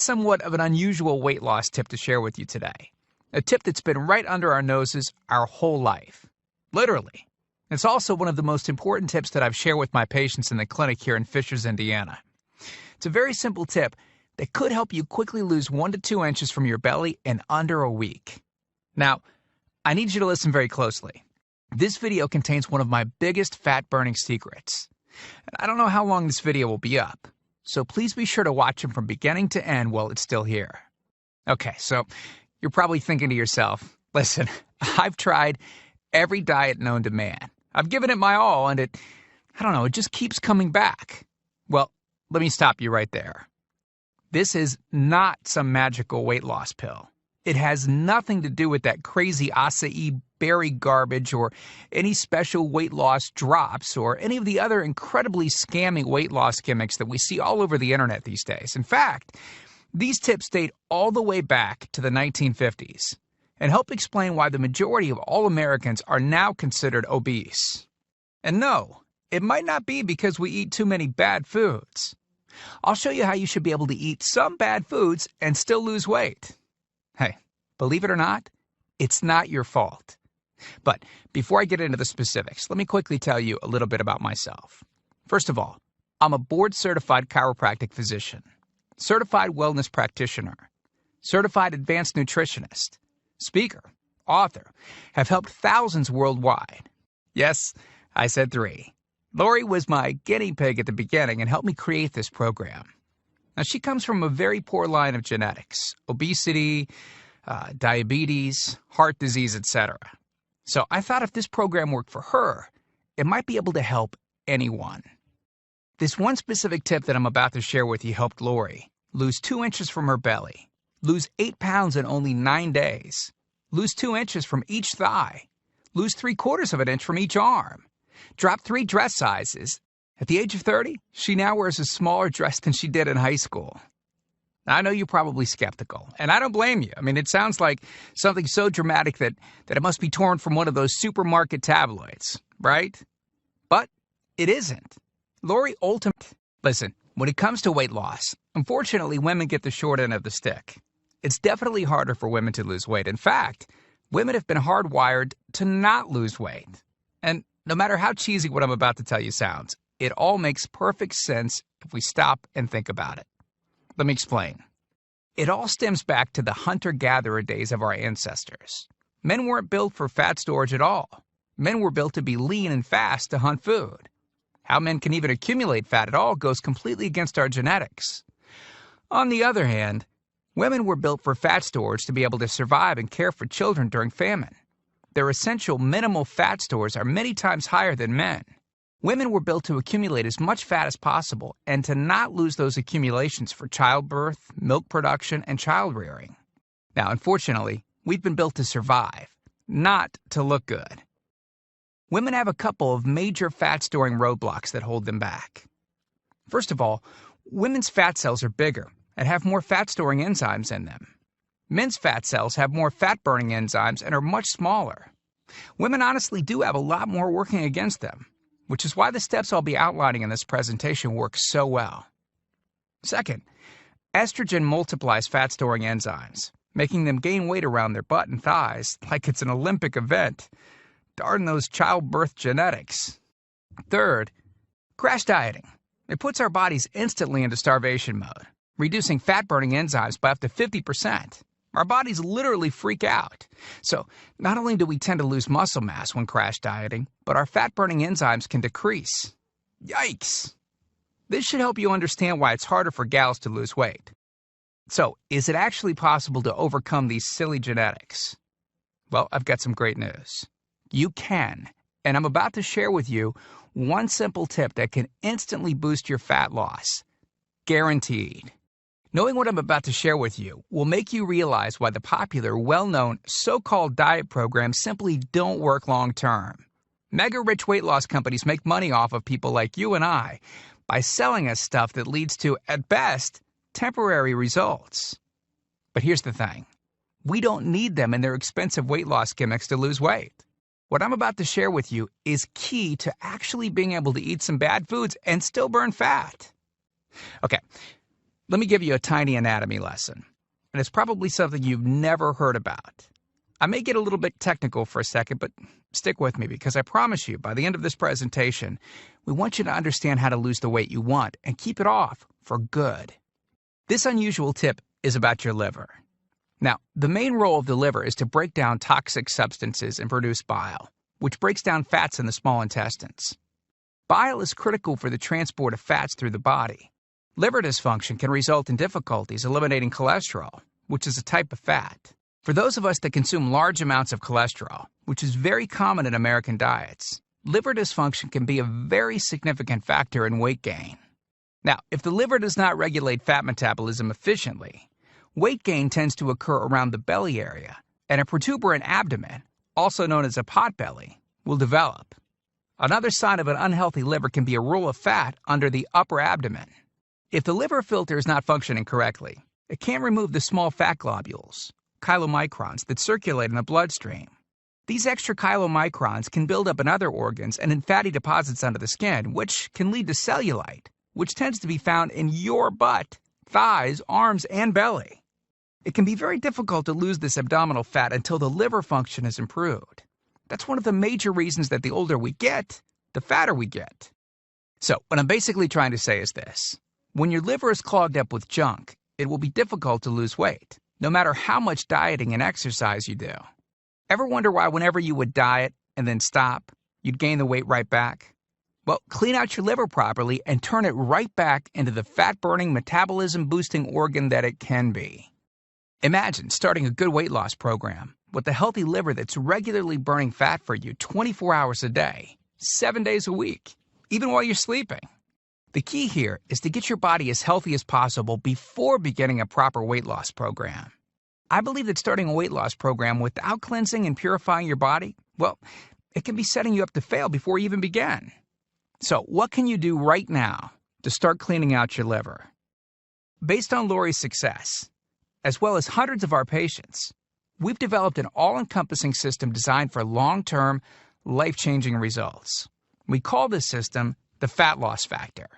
somewhat of an unusual weight loss tip to share with you today. A tip that's been right under our noses our whole life. Literally. It's also one of the most important tips that I've shared with my patients in the clinic here in Fishers, Indiana. It's a very simple tip that could help you quickly lose 1 to 2 inches from your belly in under a week. Now, I need you to listen very closely. This video contains one of my biggest fat-burning secrets. And I don't know how long this video will be up, so please be sure to watch it from beginning to end while it's still here. Okay, so you're probably thinking to yourself, listen, I've tried every diet known to man. I've given it my all, and it just keeps coming back. Well, let me stop you right there. This is not some magical weight loss pill. It has nothing to do with that crazy acai berry garbage or any special weight loss drops or any of the other incredibly scammy weight loss gimmicks that we see all over the internet these days. In fact, these tips date all the way back to the 1950s and help explain why the majority of all Americans are now considered obese. And no, it might not be because we eat too many bad foods. I'll show you how you should be able to eat some bad foods and still lose weight. Hey, believe it or not, it's not your fault. But before I get into the specifics, let me quickly tell you a little bit about myself. First of all, I'm a board-certified chiropractic physician, certified wellness practitioner, certified advanced nutritionist, speaker, author, have helped thousands worldwide. Yes, I said 3. Lori was my guinea pig at the beginning and helped me create this program. Now, she comes from a very poor line of genetics, obesity, diabetes, heart disease, etc. So I thought if this program worked for her, it might be able to help anyone. This one specific tip that I'm about to share with you helped Lori lose 2 inches from her belly, lose 8 pounds in only 9 days, lose 2 inches from each thigh, lose 3/4 of an inch from each arm, drop 3 dress sizes. At the age of 30, she now wears a smaller dress than she did in high school. Now, I know you're probably skeptical, and I don't blame you. I mean, it sounds like something so dramatic that it must be torn from one of those supermarket tabloids, right? But it isn't. Lori Listen, when it comes to weight loss, unfortunately, women get the short end of the stick. It's definitely harder for women to lose weight. In fact, women have been hardwired to not lose weight. And no matter how cheesy what I'm about to tell you sounds, it all makes perfect sense if we stop and think about it. Let me explain. It all stems back to the hunter-gatherer days of our ancestors. Men weren't built for fat storage at all. Men were built to be lean and fast to hunt food. How men can even accumulate fat at all goes completely against our genetics. On the other hand, women were built for fat storage to be able to survive and care for children during famine. Their essential minimal fat stores are many times higher than men. Women were built to accumulate as much fat as possible and to not lose those accumulations for childbirth, milk production, and child rearing. Now, unfortunately, we've been built to survive, not to look good. Women have a couple of major fat-storing roadblocks that hold them back. First of all, women's fat cells are bigger and have more fat-storing enzymes in them. Men's fat cells have more fat-burning enzymes and are much smaller. Women honestly do have a lot more working against them, which is why the steps I'll be outlining in this presentation work so well. Second, estrogen multiplies fat-storing enzymes, making them gain weight around their butt and thighs like it's an Olympic event. Darn those childbirth genetics. Third, crash dieting. It puts our bodies instantly into starvation mode, reducing fat-burning enzymes by up to 50%. Our bodies literally freak out. So not only do we tend to lose muscle mass when crash dieting, but our fat-burning enzymes can decrease. Yikes! This should help you understand why it's harder for gals to lose weight. So, is it actually possible to overcome these silly genetics? Well, I've got some great news. You can, and I'm about to share with you one simple tip that can instantly boost your fat loss. Guaranteed. Knowing what I'm about to share with you will make you realize why the popular, well-known, so-called diet programs simply don't work long-term. Mega-rich weight loss companies make money off of people like you and I by selling us stuff that leads to, at best, temporary results. But here's the thing. We don't need them and their expensive weight loss gimmicks to lose weight. What I'm about to share with you is key to actually being able to eat some bad foods and still burn fat. Okay. Let me give you a tiny anatomy lesson, and it's probably something you've never heard about. I may get a little bit technical for a second, but stick with me because I promise you, by the end of this presentation, we want you to understand how to lose the weight you want and keep it off for good. This unusual tip is about your liver. Now, the main role of the liver is to break down toxic substances and produce bile, which breaks down fats in the small intestines. Bile is critical for the transport of fats through the body. Liver dysfunction can result in difficulties eliminating cholesterol, which is a type of fat. For those of us that consume large amounts of cholesterol, which is very common in American diets, liver dysfunction can be a very significant factor in weight gain. Now, if the liver does not regulate fat metabolism efficiently, weight gain tends to occur around the belly area, and a protuberant abdomen, also known as a potbelly, will develop. Another sign of an unhealthy liver can be a roll of fat under the upper abdomen. If the liver filter is not functioning correctly, it can't remove the small fat globules, chylomicrons, that circulate in the bloodstream. These extra chylomicrons can build up in other organs and in fatty deposits under the skin, which can lead to cellulite, which tends to be found in your butt, thighs, arms, and belly. It can be very difficult to lose this abdominal fat until the liver function is improved. That's one of the major reasons that the older we get, the fatter we get. So, what I'm basically trying to say is this. When your liver is clogged up with junk, it will be difficult to lose weight, no matter how much dieting and exercise you do. Ever wonder why whenever you would diet and then stop, you'd gain the weight right back? Well, clean out your liver properly and turn it right back into the fat-burning, metabolism-boosting organ that it can be. Imagine starting a good weight loss program with a healthy liver that's regularly burning fat for you 24 hours a day, 7 days a week, even while you're sleeping. The key here is to get your body as healthy as possible before beginning a proper weight loss program. I believe that starting a weight loss program without cleansing and purifying your body, well, it can be setting you up to fail before you even begin. So, what can you do right now to start cleaning out your liver? Based on Lori's success, as well as hundreds of our patients, we've developed an all-encompassing system designed for long-term, life-changing results. We call this system the Fat Loss Factor.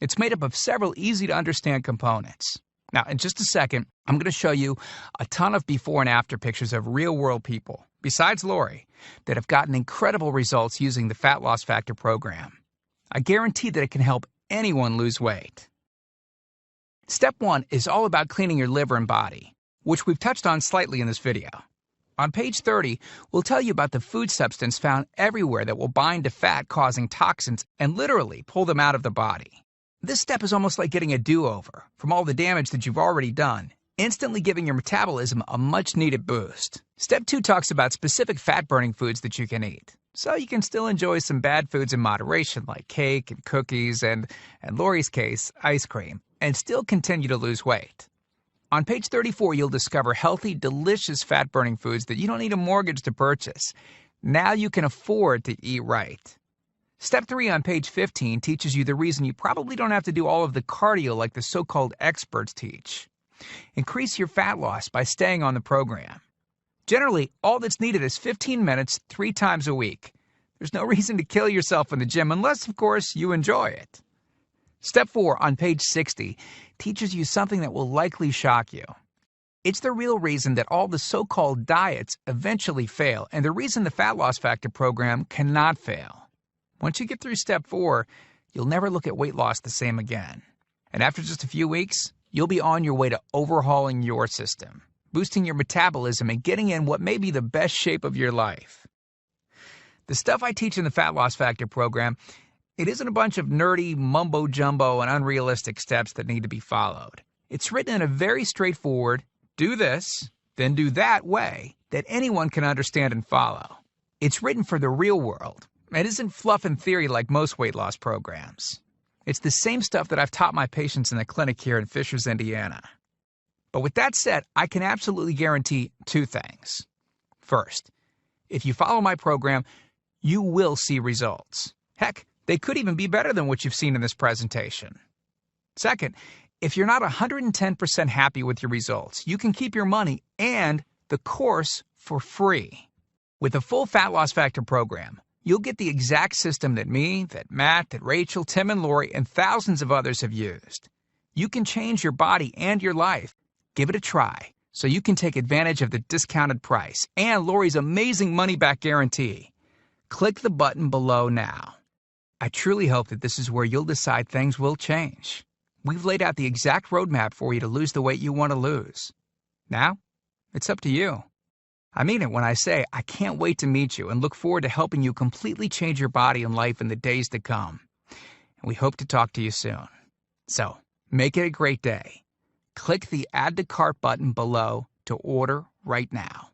It's made up of several easy-to-understand components. Now, in just a second, I'm going to show you a ton of before and after pictures of real-world people, besides Lori, that have gotten incredible results using the Fat Loss Factor program. I guarantee that it can help anyone lose weight. Step 1 is all about cleaning your liver and body, which we've touched on slightly in this video. On page 30, we'll tell you about the food substance found everywhere that will bind to fat, causing toxins and literally pull them out of the body. This step is almost like getting a do-over from all the damage that you've already done, instantly giving your metabolism a much-needed boost. Step 2 talks about specific fat-burning foods that you can eat, so you can still enjoy some bad foods in moderation like cake and cookies and, in Lori's case, ice cream, and still continue to lose weight. On page 34, you'll discover healthy, delicious fat-burning foods that you don't need a mortgage to purchase. Now you can afford to eat right. Step 3 on page 15 teaches you the reason you probably don't have to do all of the cardio like the so-called experts teach. Increase your fat loss by staying on the program. Generally, all that's needed is 15 minutes 3 times a week. There's no reason to kill yourself in the gym unless, of course, you enjoy it. Step 4 on page 60 teaches you something that will likely shock you. It's the real reason that all the so-called diets eventually fail, and the reason the Fat Loss Factor program cannot fail. Once you get through step 4, you'll never look at weight loss the same again. And after just a few weeks, you'll be on your way to overhauling your system, boosting your metabolism, and getting in what may be the best shape of your life. The stuff I teach in the Fat Loss Factor program, it isn't a bunch of nerdy mumbo-jumbo and unrealistic steps that need to be followed. It's written in a very straightforward, do this, then do that way that anyone can understand and follow. It's written for the real world. It isn't fluff and theory like most weight loss programs. It's the same stuff that I've taught my patients in the clinic here in Fishers, Indiana. But with that said, I can absolutely guarantee 2 things. First, if you follow my program, you will see results. Heck, they could even be better than what you've seen in this presentation. Second, if you're not 110% happy with your results, you can keep your money and the course for free. With the full Fat Loss Factor program, you'll get the exact system that me, that Matt, that Rachel, Tim, and Lori, and thousands of others have used. You can change your body and your life. Give it a try so you can take advantage of the discounted price and Lori's amazing money-back guarantee. Click the button below now. I truly hope that this is where you'll decide things will change. We've laid out the exact roadmap for you to lose the weight you want to lose. Now, it's up to you. I mean it when I say I can't wait to meet you and look forward to helping you completely change your body and life in the days to come. And we hope to talk to you soon. So, make it a great day. Click the Add to Cart button below to order right now.